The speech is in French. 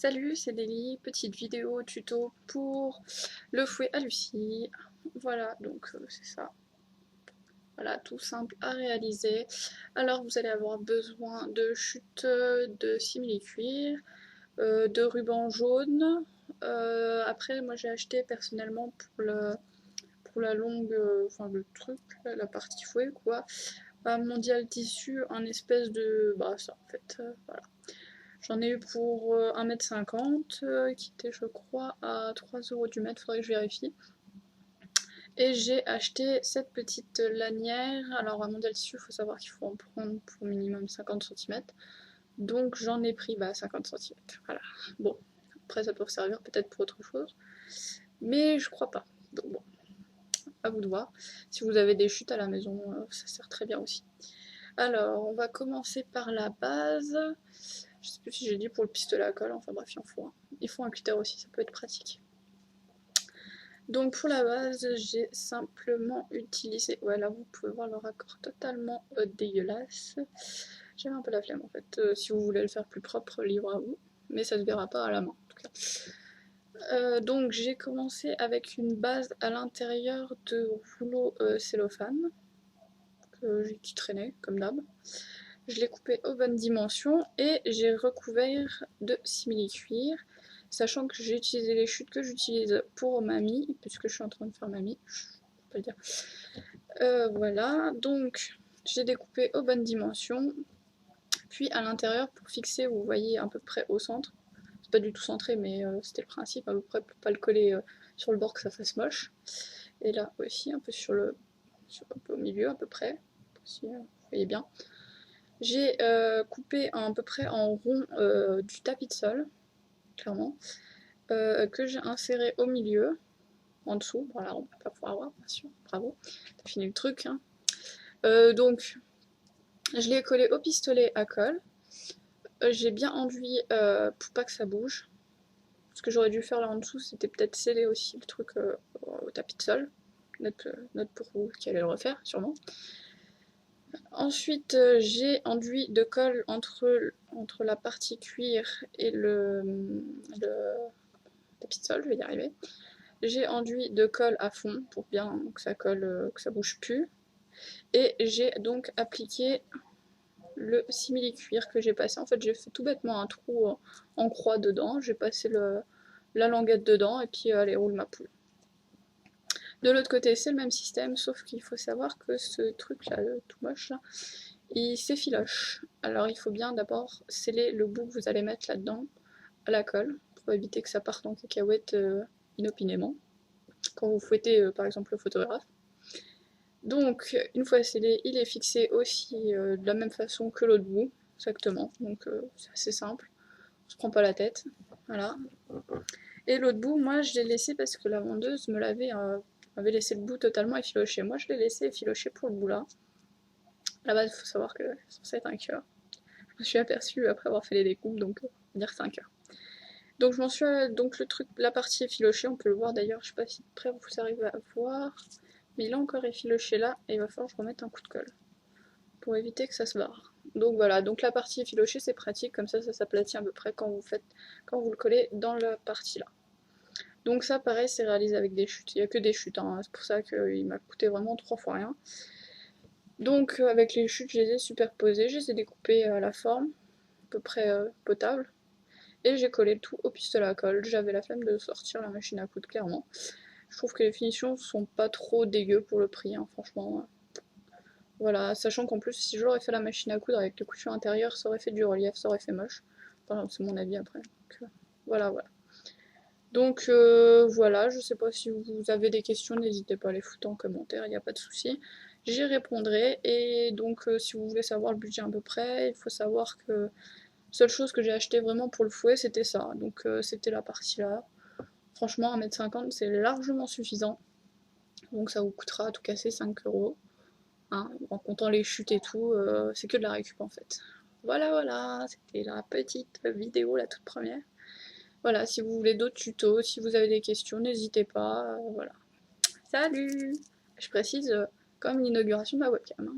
Salut, c'est Délie, petite vidéo tuto pour le fouet à Lucie. Voilà, donc c'est ça. Voilà, tout simple à réaliser. Alors vous allez avoir besoin de chutes de simili-cuir, de ruban jaune. Après, moi j'ai acheté personnellement pour la longue, enfin le truc, la partie fouet quoi, à Mondial Tissu, un espèce de... bah ça en fait, voilà. J'en ai eu pour 1,50 m, qui était je crois à 3 € du mètre, faudrait que je vérifie. Et j'ai acheté cette petite lanière. Alors à Mondial Tissu, il faut savoir qu'il faut en prendre pour minimum 50 cm. Donc j'en ai pris 50 cm. Voilà. Bon, après ça peut servir peut-être pour autre chose. Mais je crois pas. Donc bon, à vous de voir. Si vous avez des chutes à la maison, ça sert très bien aussi. Alors, on va commencer par la base. Je sais plus si j'ai dit pour le pistolet à colle, enfin bref, il en faut un. Il faut un cutter aussi, ça peut être pratique. Donc pour la base, j'ai simplement utilisé... Ouais, là vous pouvez voir le raccord totalement dégueulasse. J'avais un peu la flemme en fait. Si vous voulez le faire plus propre, libre à vous. Mais ça se verra pas à la main en tout cas. Donc j'ai commencé avec une base à l'intérieur de rouleau cellophane qui traînait comme d'hab. Je l'ai coupé aux bonnes dimensions et j'ai recouvert de simili-cuir, sachant que j'ai utilisé les chutes que j'utilise pour mamie, puisque je suis en train de faire mamie, je peux le dire. Voilà, donc j'ai découpé aux bonnes dimensions, puis à l'intérieur pour fixer, vous voyez à peu près au centre. C'est pas du tout centré, mais c'était le principe à peu près pour pas le coller sur le bord que ça fasse moche. Et là aussi, un peu un peu au milieu à peu près, si vous voyez bien. J'ai coupé à peu près en rond du tapis de sol, clairement, que j'ai inséré au milieu, en dessous. Voilà, on ne peut pas pouvoir voir, bien sûr, bravo, t'as fini le truc. Hein. Donc, je l'ai collé au pistolet à colle. J'ai bien enduit pour pas que ça bouge. Ce que j'aurais dû faire là en dessous, c'était peut-être sceller aussi le truc au tapis de sol. Note pour vous qui allez le refaire, sûrement. Ensuite, j'ai enduit de colle entre la partie cuir et le tapis de sol, je vais y arriver. J'ai enduit de colle à fond pour bien que ça colle, que ça bouge plus. Et j'ai donc appliqué le simili-cuir que j'ai passé. En fait, j'ai fait tout bêtement un trou en croix dedans. J'ai passé la languette dedans et puis allez, roule ma poule. De l'autre côté, c'est le même système, sauf qu'il faut savoir que ce truc là, tout moche là, il s'effiloche. Alors il faut bien d'abord sceller le bout que vous allez mettre là-dedans à la colle pour éviter que ça parte en cacahuète inopinément quand vous fouettez par exemple le photographe. Donc une fois scellé, il est fixé aussi de la même façon que l'autre bout, exactement. Donc c'est assez simple, on se prend pas la tête. Voilà. Et l'autre bout, moi je l'ai laissé parce que la vendeuse m'avait laissé le bout totalement effiloché. Moi je l'ai laissé effiloché pour le bout là. À la base, il faut savoir que c'est censé être un cœur. Je me suis aperçue après avoir fait les découpes, donc on va dire que c'est un cœur. Donc je m'en suis donc le truc, la partie effilochée, on peut le voir d'ailleurs, je sais pas si de près vous arrivez à voir, mais il est encore effiloché là et il va falloir que je remette un coup de colle pour éviter que ça se barre. Donc voilà, donc la partie effilochée c'est pratique, comme ça s'aplatit à peu près quand vous le collez dans la partie là. Donc ça pareil c'est réalisé avec des chutes, il n'y a que des chutes, hein. C'est pour ça qu'il m'a coûté vraiment 3 fois rien. Donc avec les chutes je les ai superposées, je les ai découpées à la forme, à peu près potable. Et j'ai collé le tout au pistolet à colle. J'avais la flemme de sortir la machine à coudre, clairement. Je trouve que les finitions sont pas trop dégueu pour le prix, hein, franchement. Voilà, sachant qu'en plus, si j'aurais fait la machine à coudre avec le couture intérieur, ça aurait fait du relief, ça aurait fait moche. Enfin, c'est mon avis après. Donc, voilà. Donc voilà, je sais pas si vous avez des questions, n'hésitez pas à les foutre en commentaire, il n'y a pas de souci. J'y répondrai. Et donc, si vous voulez savoir le budget à peu près, il faut savoir que seule chose que j'ai acheté vraiment pour le fouet, c'était ça. Donc c'était la partie là. Franchement, 1,50 m, c'est largement suffisant. Donc ça vous coûtera à tout casser 5 €. Hein, en comptant les chutes et tout, c'est que de la récup en fait. Voilà, c'était la petite vidéo, la toute première. Voilà, si vous voulez d'autres tutos, si vous avez des questions, n'hésitez pas. Voilà. Salut! Je précise, comme l'inauguration de ma webcam. Hein.